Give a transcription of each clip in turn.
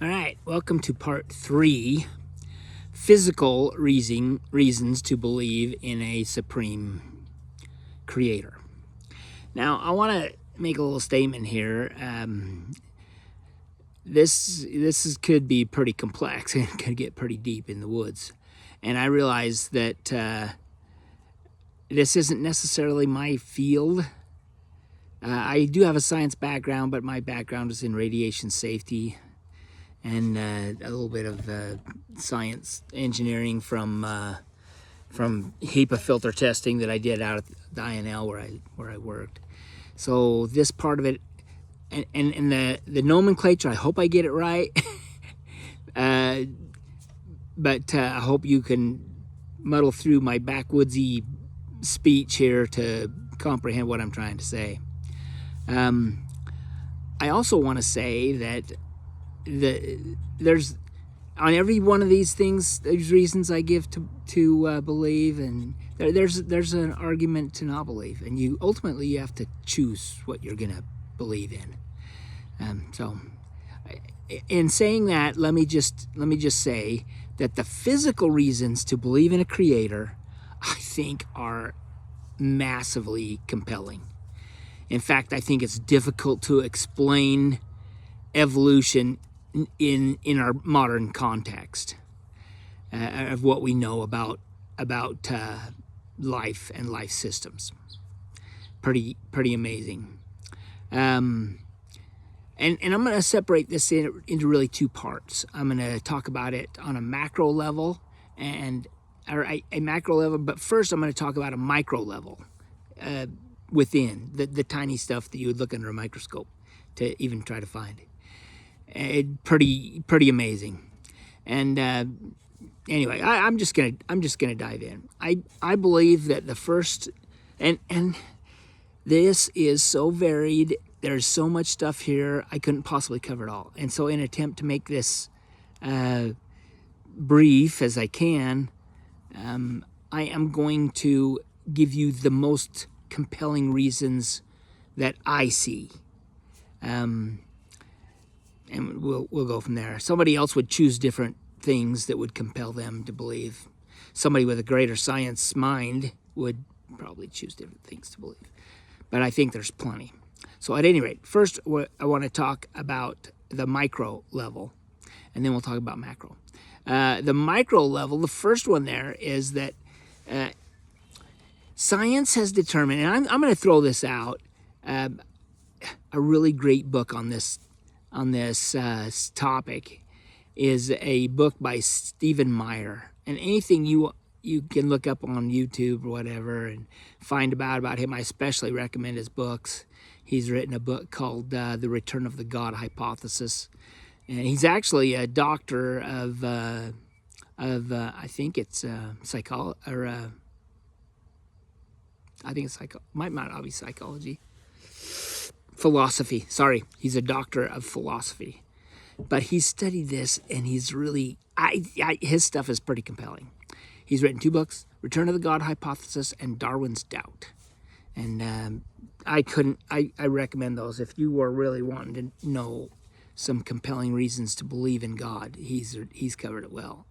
All right, welcome to part 3, physical reasons to believe in a supreme creator. Now, I want to make a little statement here. Could be pretty complex and could get pretty deep in the woods. And I realize that this isn't necessarily my field. I do have a science background, but my background is in radiation safety and a little bit of science engineering from HEPA filter testing that I did out at the INL where I worked. So this part of it, and the nomenclature, I hope I get it right, but I hope you can muddle through my backwoodsy speech here to comprehend what I'm trying to say. I also want to say that there's on every one of these things, there's reasons I give to believe, and there's an argument to not believe, and you ultimately have to choose what you're gonna believe in. So, in saying that, let me just say that the physical reasons to believe in a creator, I think, are massively compelling. In fact, I think it's difficult to explain evolution in our modern context of what we know about life and life systems. Pretty amazing. And I'm going to separate this into really two parts. I'm going to talk about it on a macro level or a macro level, but first I'm going to talk about a micro level within the tiny stuff that you would look under a microscope to even try to find. Pretty amazing. And anyway, I'm just gonna dive in. I believe that the first and this is so varied. There's so much stuff here. I couldn't possibly cover it all. And so, in an attempt to make this brief as I can, I am going to give you the most compelling reasons that I see. And we'll go from there. Somebody else would choose different things that would compel them to believe. Somebody with a greater science mind would probably choose different things to believe. But I think there's plenty. So at any rate, first I want to talk about the micro level, and then we'll talk about macro. The micro level, the first one there is that science has determined, and I'm going to throw this out, a really great book on this topic is a book by Stephen Meyer. And anything you can look up on YouTube or whatever and find about him, I especially recommend his books. He's written a book called The Return of the God Hypothesis. And he's actually a doctor of I think it's psychology, or I think it's might not be psychology. Philosophy. Sorry, he's a doctor of philosophy, but he's studied this, and he's really his stuff is pretty compelling. He's written 2 books: Return of the God Hypothesis and Darwin's Doubt, and I recommend those if you are really wanting to know some compelling reasons to believe in God. He's covered it well,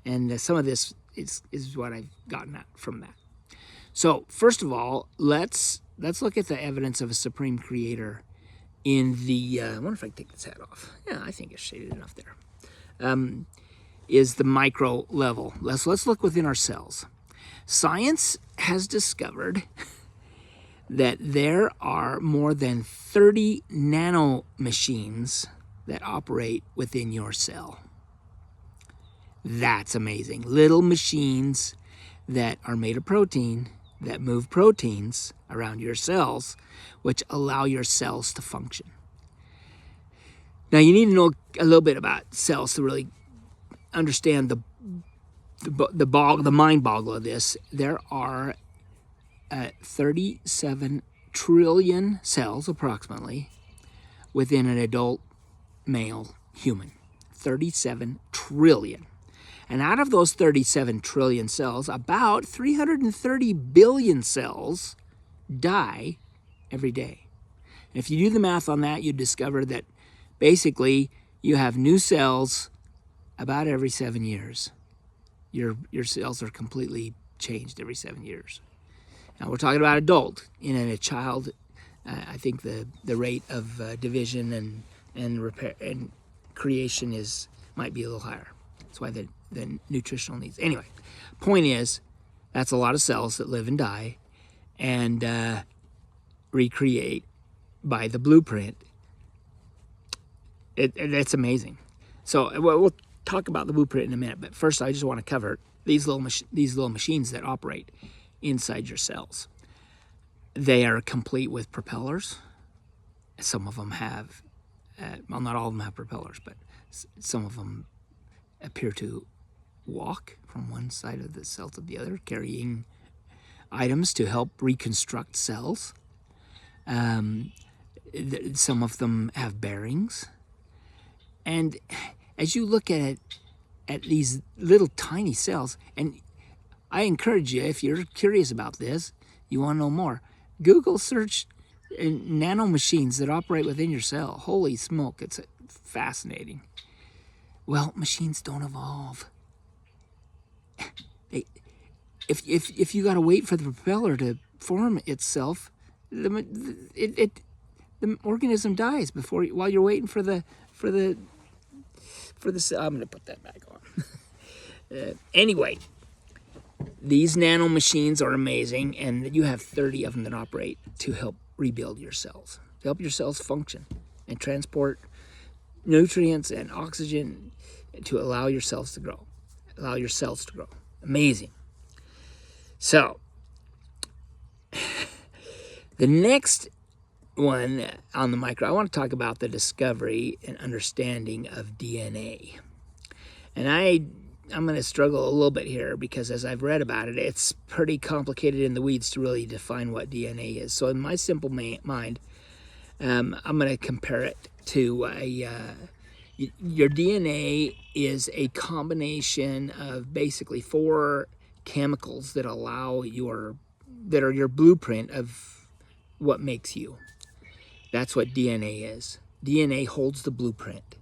and some of this is what I've gotten at from that. So first of all, let's look at the evidence of a supreme creator in the, I wonder if I can take this hat off. Yeah, I think it's shaded enough there. Is the micro level. Let's look within our cells. Science has discovered that there are more than 30 nanomachines that operate within your cell. That's amazing. Little machines that are made of protein that move proteins around your cells, which allow your cells to function. Now, you need to know a little bit about cells to really understand the mind boggle of this. There are 37 trillion cells, approximately, within an adult male human. 37 trillion. And out of those 37 trillion cells, about 330 billion cells die every day. And if you do the math on that, you discover that basically you have new cells about every 7 years. Your cells are completely changed every 7 years. Now we're talking about adult. In a child, I think the rate of division and repair and creation might be a little higher. That's why the nutritional needs. Anyway, point is, that's a lot of cells that live and die and recreate by the blueprint. It's amazing. So we'll talk about the blueprint in a minute, but first I just want to cover these little machines that operate inside your cells. They are complete with propellers. Some of them have, well, not all of them have propellers, but some of them appear to walk from one side of the cell to the other, carrying items to help reconstruct cells. Some of them have bearings. And as you look at these little tiny cells, and I encourage you, if you're curious about this, you want to know more, Google search nano machines that operate within your cell. Holy smoke, it's fascinating. Well, machines don't evolve. If you got to wait for the propeller to form itself, the organism dies while you're waiting for the cell. I'm going to put that back on. Anyway, these nano machines are amazing, and you have 30 of them that operate to help rebuild your cells, to help your cells function and transport nutrients and oxygen to allow your cells to grow. Amazing. So, the next one on the micro, I want to talk about the discovery and understanding of DNA. And I'm going to struggle a little bit here because as I've read about it, it's pretty complicated in the weeds to really define what DNA is. So in my simple mind, I'm going to compare it to your DNA is a combination of basically 4 chemicals that are your blueprint of what makes you. That's what DNA is. DNA holds the blueprint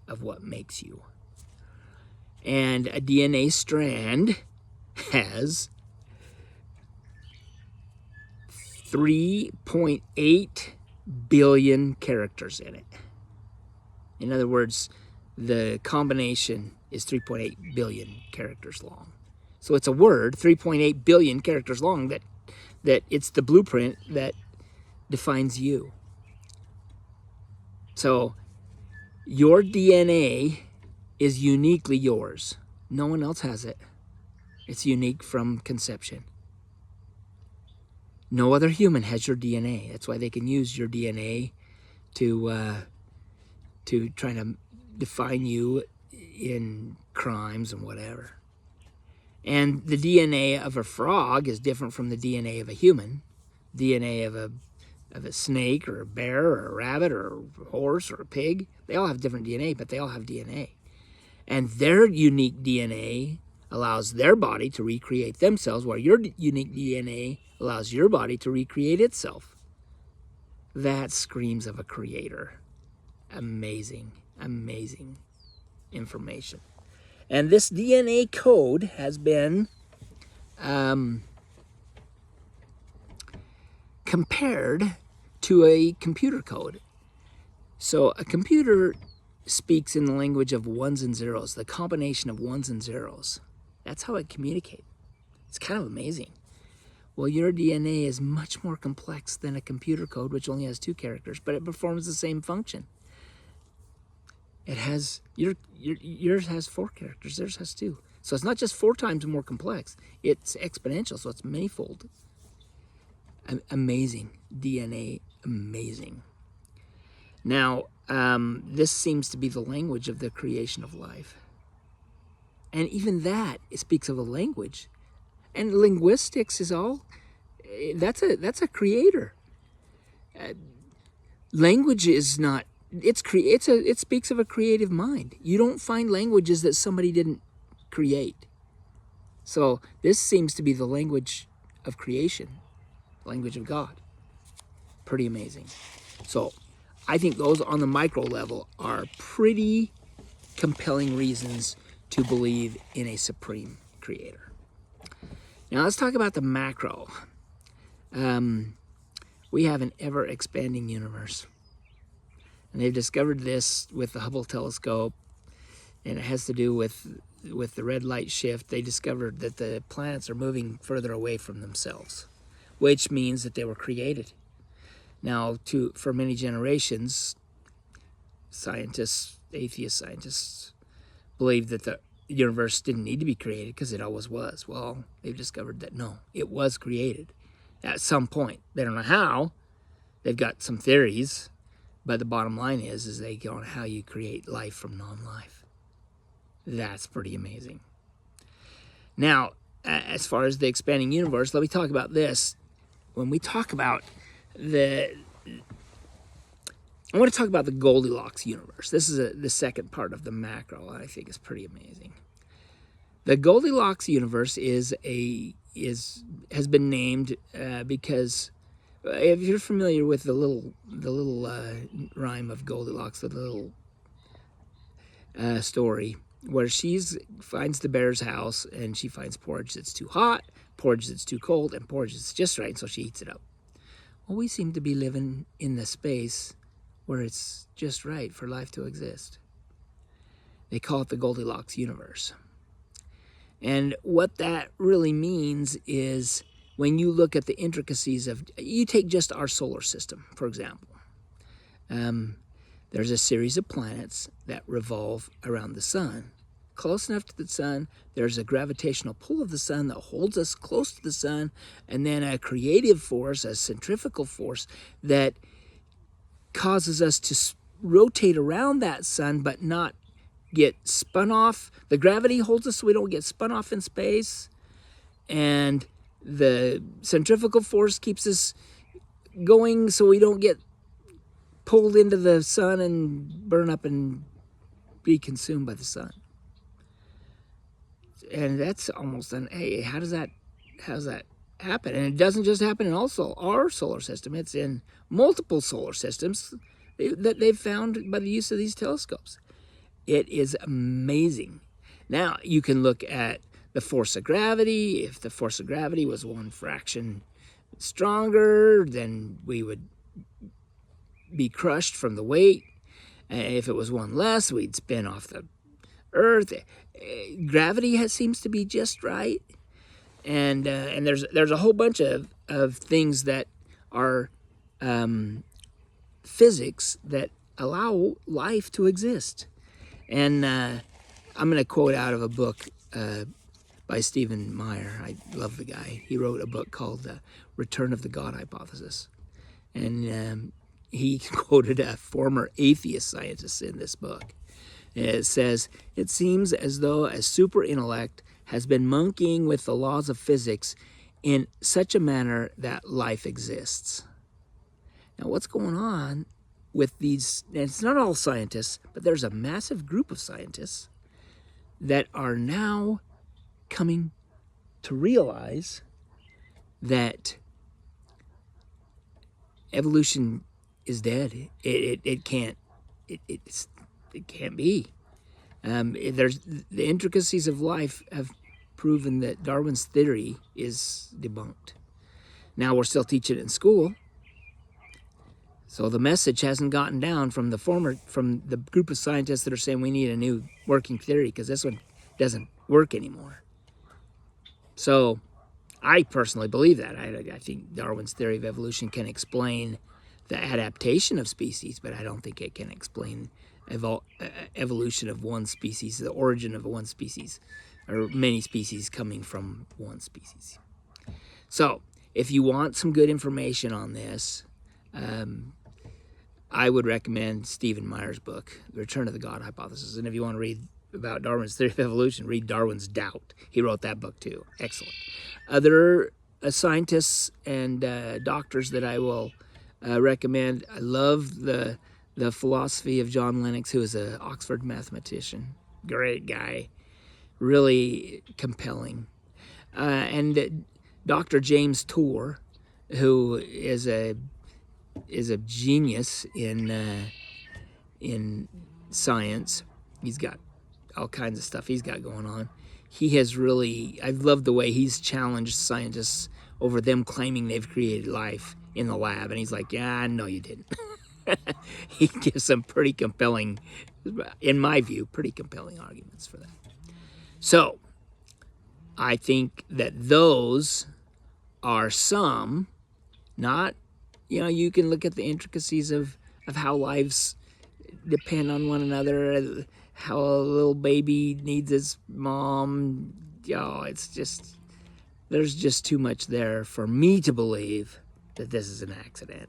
of what makes you. And a DNA strand has 3.8 billion characters in it. In other words, the combination is 3.8 billion characters long. So it's a word, 3.8 billion characters long, that it's the blueprint that defines you. So your DNA is uniquely yours. No one else has it. It's unique from conception. No other human has your DNA. That's why they can use your DNA to try to define you in crimes and whatever. And the DNA of a frog is different from the DNA of a human. DNA of a snake or a bear or a rabbit or a horse or a pig, they all have different DNA, but they all have DNA. And their unique DNA allows their body to recreate themselves, while your unique DNA allows your body to recreate itself. That screams of a creator. Amazing, amazing information. And this DNA code has been compared to a computer code. So a computer speaks in the language of ones and zeros, the combination of ones and zeros. That's how it communicates. It's kind of amazing. Well, your DNA is much more complex than a computer code, which only has 2 characters, but it performs the same function. It has, yours has 4 characters, theirs has 2. So it's not just 4 times more complex, it's exponential, so it's many-fold. Amazing. DNA, amazing. Now, this seems to be the language of the creation of life. And even that, it speaks of a language. And linguistics is all, that's a creator. Language is not, it speaks of a creative mind. You don't find languages that somebody didn't create. So this seems to be the language of creation, language of God. Pretty amazing. So I think those on the micro level are pretty compelling reasons to believe in a supreme creator. Now let's talk about the macro. We have an ever-expanding universe. And they've discovered this with the Hubble telescope, and it has to do with the red light shift. They discovered that the planets are moving further away from themselves, which means that they were created. Now, for many generations, scientists, atheist scientists, believed that the universe didn't need to be created because it always was. Well, they've discovered that no, it was created at some point. They don't know how. They've got some theories, but the bottom line is they go on how you create life from non-life. That's pretty amazing. Now, as far as the expanding universe, let me talk about this. When we talk about I want to talk about the Goldilocks universe. This is the second part of the macro. I think is pretty amazing. The Goldilocks universe has been named because if you're familiar with the little rhyme of Goldilocks, the little story where she finds the bear's house and she finds porridge that's too hot, porridge that's too cold, and porridge that's just right, so she eats it up. Well, we seem to be living in the space where it's just right for life to exist. They call it the Goldilocks universe. And what that really means is when you look at the intricacies of, you take just our solar system, for example. There's a series of planets that revolve around the sun. Close enough to the sun, there's a gravitational pull of the sun that holds us close to the sun, and then a creative force, a centrifugal force, that causes us to rotate around that sun but not get spun off. The gravity holds us so we don't get spun off in space, and the centrifugal force keeps us going so we don't get pulled into the sun and burn up and be consumed by the sun. And that's almost hey, how does that happen? And it doesn't just happen in also our solar system. It's in multiple solar systems that they've found by the use of these telescopes. It is amazing. Now, you can look at the force of gravity. If the force of gravity was one fraction stronger, then we would be crushed from the weight. If it was one less, we'd spin off the Earth. Gravity seems to be just right. And there's a whole bunch of things that are physics that allow life to exist. And I'm going to quote out of a book by Stephen Meyer. I love the guy. He wrote a book called Return of the God Hypothesis. And he quoted a former atheist scientist in this book. And it says, "It seems as though a super intellect has been monkeying with the laws of physics in such a manner that life exists." Now, what's going on with these, and it's not all scientists, but there's a massive group of scientists that are now coming to realize that evolution is dead. It can't be. There's the intricacies of life have proven that Darwin's theory is debunked. Now we're still teaching it in school, so the message hasn't gotten down from the group of scientists that are saying we need a new working theory because this one doesn't work anymore. So I personally believe that. I think Darwin's theory of evolution can explain the adaptation of species, but I don't think it can explain evolution of one species, the origin of one species, or many species coming from one species. So if you want some good information on this, I would recommend Stephen Meyer's book, The Return of the God Hypothesis. And if you want to read about Darwin's theory of evolution, read Darwin's Doubt. He wrote that book too. Excellent. Other scientists and doctors that I will recommend, I love the philosophy of John Lennox, who is an Oxford mathematician. Great guy. Really compelling. And Dr. James Tour, who is a is a genius in science. He's got all kinds of stuff he's got going on. He has really, I've loved the way he's challenged scientists over them claiming they've created life in the lab. And he's like, yeah, no, you didn't. He gives some pretty compelling, in my view, pretty compelling arguments for that. So I think that those are some, not, you can look at the intricacies of how lives depend on one another, how a little baby needs its mom. It's just, there's just too much there for me to believe that this is an accident.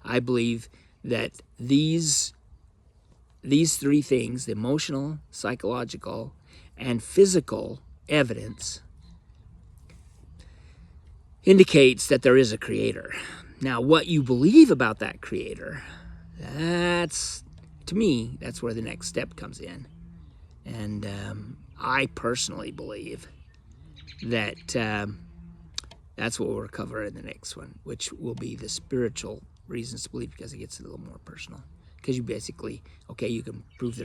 I believe that these three things, the emotional, psychological, and physical evidence, indicates that there is a creator. Now, what you believe about that creator, to me, that's where the next step comes in. And I personally believe that that's what we'll cover in the next one, which will be the spiritual reasons to believe, because it gets a little more personal. Because you basically, you can prove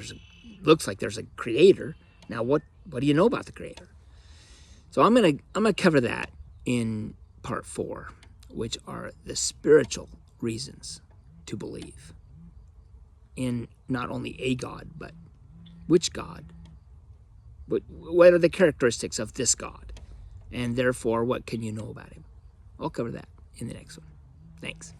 looks like there's a creator. Now, what do you know about the creator? So I'm gonna cover that in part 4, which are the spiritual reasons to believe in not only a God, but which God? What are the characteristics of this God? And therefore, what can you know about him? I'll cover that in the next one. Thanks.